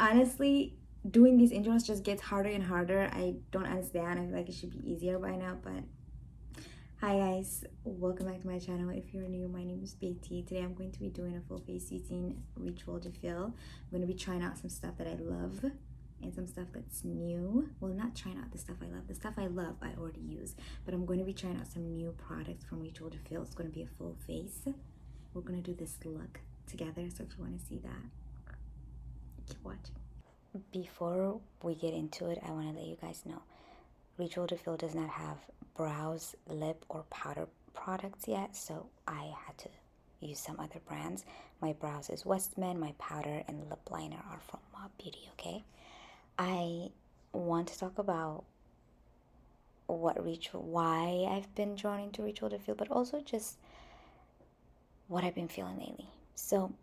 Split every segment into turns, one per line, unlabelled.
honestly, doing these intros just gets harder and harder. I don't understand. I feel like it should be easier by now, but hi guys, welcome back to my channel. If you're new, my name is Betty. Today I'm going to be doing a full face using Ritual de Fille. I'm going to be trying out some stuff that I love and some stuff that's new. Well, not trying out the stuff I love. The stuff I love I already use, but I'm going to be trying out some new products from Ritual de Fille. It's going to be a full face. We're going to do this look together, so if you want to see that, keep watching. Before we get into it, I want to let you guys know Ritual de Fille does not have brows, lip, or powder products yet, so I had to use some other brands. My brows is Westman, my powder and lip liner are from Mob Beauty, okay? I want to talk about why I've been drawn into Ritual de Fille, but also just what I've been feeling lately. So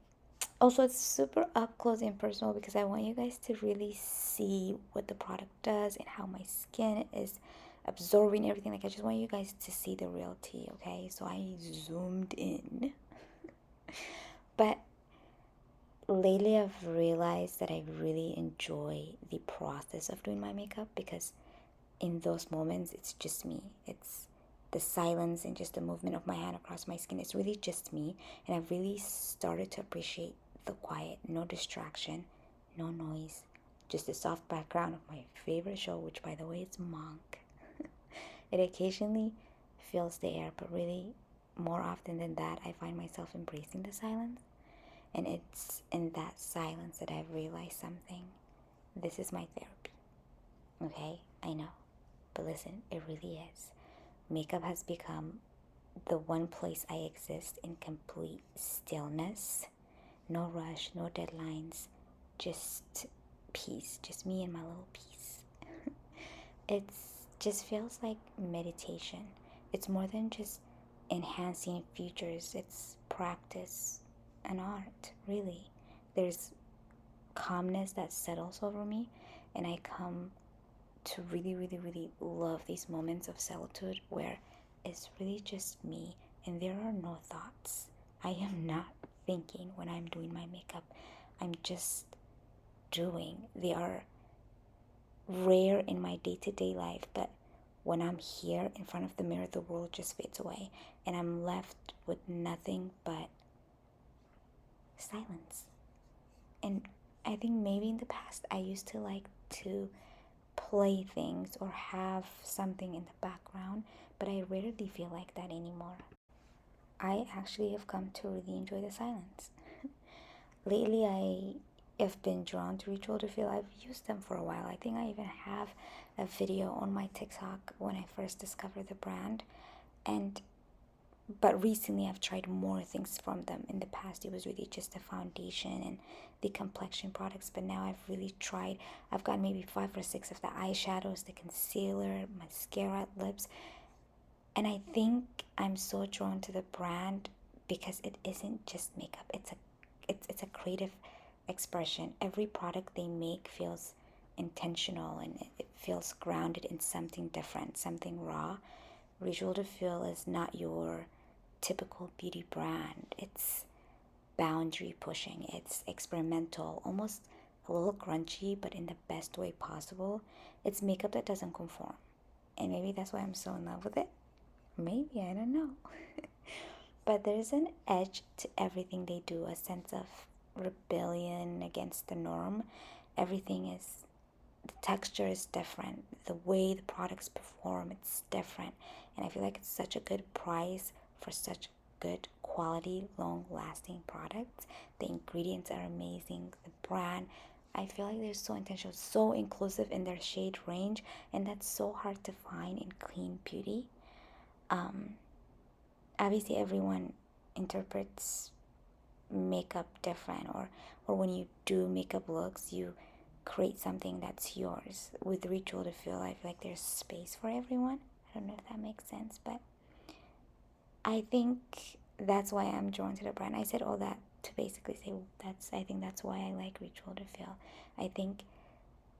also, it's super up close and personal because I want you guys to really see what the product does and how my skin is absorbing everything. Like, I just want you guys to see the real tea, okay? So I zoomed in. But lately I've realized that I really enjoy the process of doing my makeup because in those moments it's just me. It's the silence and just the movement of my hand across my skin. It's really just me, and I've really started to appreciate the quiet, no distraction, no noise, just the soft background of my favorite show, which by the way is Monk. It occasionally fills the air, but really more often than that I find myself embracing the silence, and it's in that silence that I've realized something. This is my therapy. Okay, I know, but listen, it really is. Makeup has become the one place I exist in complete stillness. No rush, no deadlines, just peace, just me and my little peace. It just feels like meditation. It's more than just enhancing features, it's practice and art, really. There's calmness that settles over me, and I come to really, really, really love these moments of solitude where it's really just me and there are no thoughts. I am not thinking when I'm doing my makeup. I'm just doing. They are rare in my day-to-day life, but when I'm here in front of the mirror, the world just fades away and I'm left with nothing but silence. And I think maybe in the past I used to like to play things or have something in the background, but I rarely feel like that anymore. I actually have come to really enjoy the silence. Lately, I have been drawn to Ritual de Fille. I've used them for a while. I think I even have a video on my TikTok when I first discovered the brand, but recently I've tried more things from them. In the past it was really just the foundation and the complexion products, but now I've really tried. I've got maybe 5 or 6 of the eyeshadows, the concealer, mascara, lips, and I think I'm so drawn to the brand because it isn't just makeup. It's a creative expression. Every product they make feels intentional and it feels grounded in something different, something raw. Ritual de Fille is not your typical beauty brand. It's boundary pushing, it's experimental, almost a little grungy, but in the best way possible. It's makeup that doesn't conform, and maybe that's why I'm so in love with it. Maybe, I don't know. But there's an edge to everything they do, a sense of rebellion against the norm. Everything is, the texture is different, the way the products perform, it's different, and I feel like it's such a good price for such good quality, long-lasting products. The ingredients are amazing. The brand, I feel like they're so intentional, so inclusive in their shade range, and that's so hard to find in clean beauty. Obviously everyone interprets makeup different, or when you do makeup looks, you create something that's yours. With Ritual de Fille, I feel like there's space for everyone. I don't know if that makes sense, but I think that's why I'm drawn to the brand. I said all that to basically say I think that's why I like Ritual de Fille. I think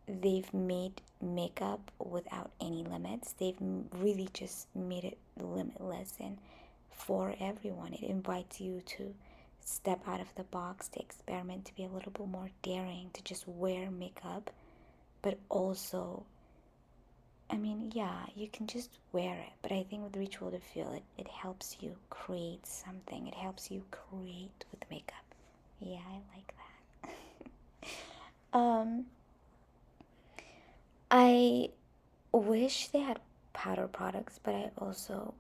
they've made makeup without any limits. They've really just made it limitless and for everyone. It invites you to step out of the box, to experiment, to be a little bit more daring, to just wear makeup, but also, I mean, yeah, you can just wear it, but I think with Ritual de Fille, it helps you create something. It helps you create with makeup. Yeah, I like that. I wish they had powder products, but I also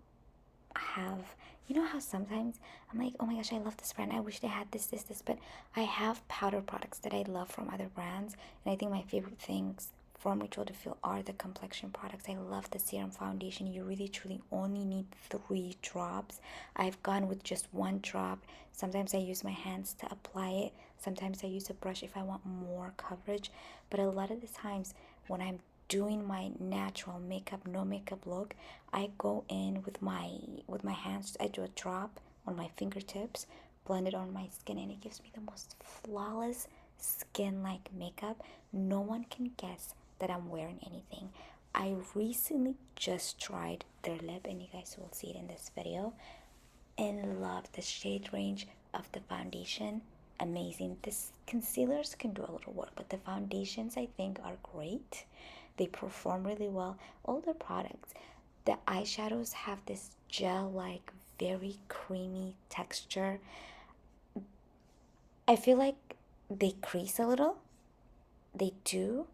have, you know how sometimes I'm like, oh my gosh, I love this brand, I wish they had this, but I have powder products that I love from other brands, and I think my favorite things from Ritual de Fille are the complexion products. I love the serum foundation. You really truly only need 3 drops. I've gone with just 1 drop. Sometimes I use my hands to apply it, sometimes I use a brush if I want more coverage, but a lot of the times when I'm doing my natural makeup, no makeup look, I go in with my hands. I do a drop on my fingertips, blend it on my skin, and it gives me the most flawless skin like makeup. No one can guess that I'm wearing anything. I recently just tried their lip, and you guys will see it in this video, and love the shade range of the foundation. Amazing. This concealers can do a little work, but the foundations I think are great. They perform really well. All the products, the eyeshadows have this gel like very creamy texture. I feel like they crease a little, they do,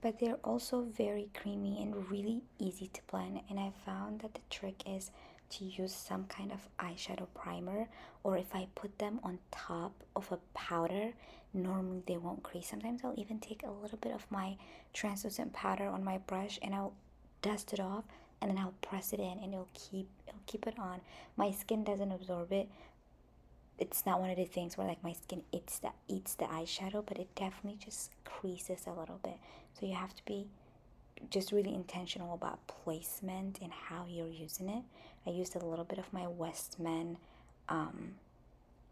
but they're also very creamy and really easy to blend. And I found that the trick is to use some kind of eyeshadow primer, or if I put them on top of a powder, normally they won't crease. Sometimes I'll even take a little bit of my translucent powder on my brush and I'll dust it off, and then I'll press it in, and it'll keep it on. My skin doesn't absorb it. It's not one of the things where like my skin eats the eyeshadow, but it definitely just creases a little bit. So you have to be just really intentional about placement and how you're using it. I used a little bit of my Westman.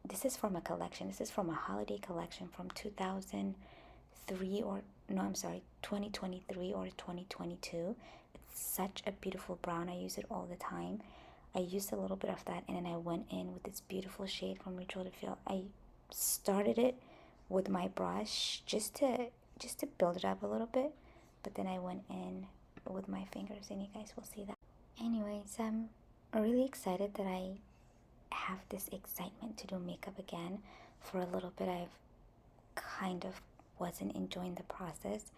This is from a collection. This is from a holiday collection from 2003 or no, I'm sorry, 2023 or 2022. It's such a beautiful brown. I use it all the time. I used a little bit of that, and then I went in with this beautiful shade from Ritual de Fille. I started it with my brush just to build it up a little bit, but then I went in with my fingers, and you guys will see that. Anyways, I'm really excited that I have this excitement to do makeup again. For a little bit I've kind of wasn't enjoying the process,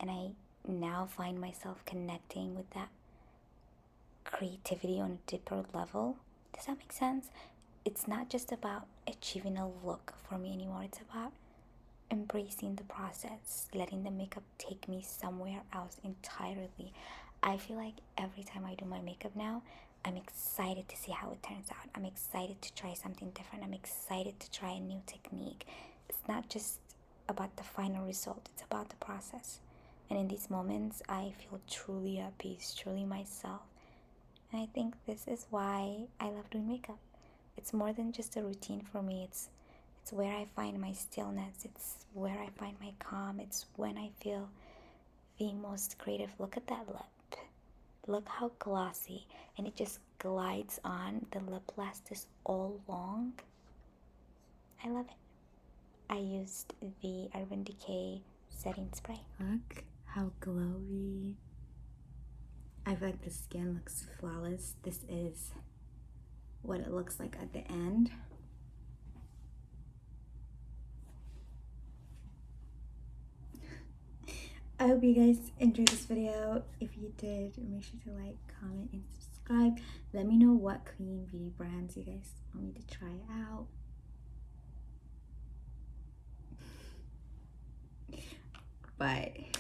and I now find myself connecting with that creativity on a deeper level. Does that make sense? It's not just about achieving a look for me anymore. It's about embracing the process, letting the makeup take me somewhere else entirely. I feel like every time I do my makeup now, I'm excited to see how it turns out. I'm excited to try something different. I'm excited to try a new technique. It's not just about the final result, it's about the process. And in these moments, I feel truly at peace, truly myself. And I think this is why I love doing makeup. It's more than just a routine for me. It's where I find my stillness. It's where I find my calm. It's when I feel the most creative. Look at that lip. Look how glossy. And it just glides on. The lip lasts all long. I love it. I used the Urban Decay setting spray. Look how glowy. I feel like the skin looks flawless. This is what it looks like at the end. I hope you guys enjoyed this video. If you did, make sure to like, comment, and subscribe. Let me know what clean beauty brands you guys want me to try out. Bye.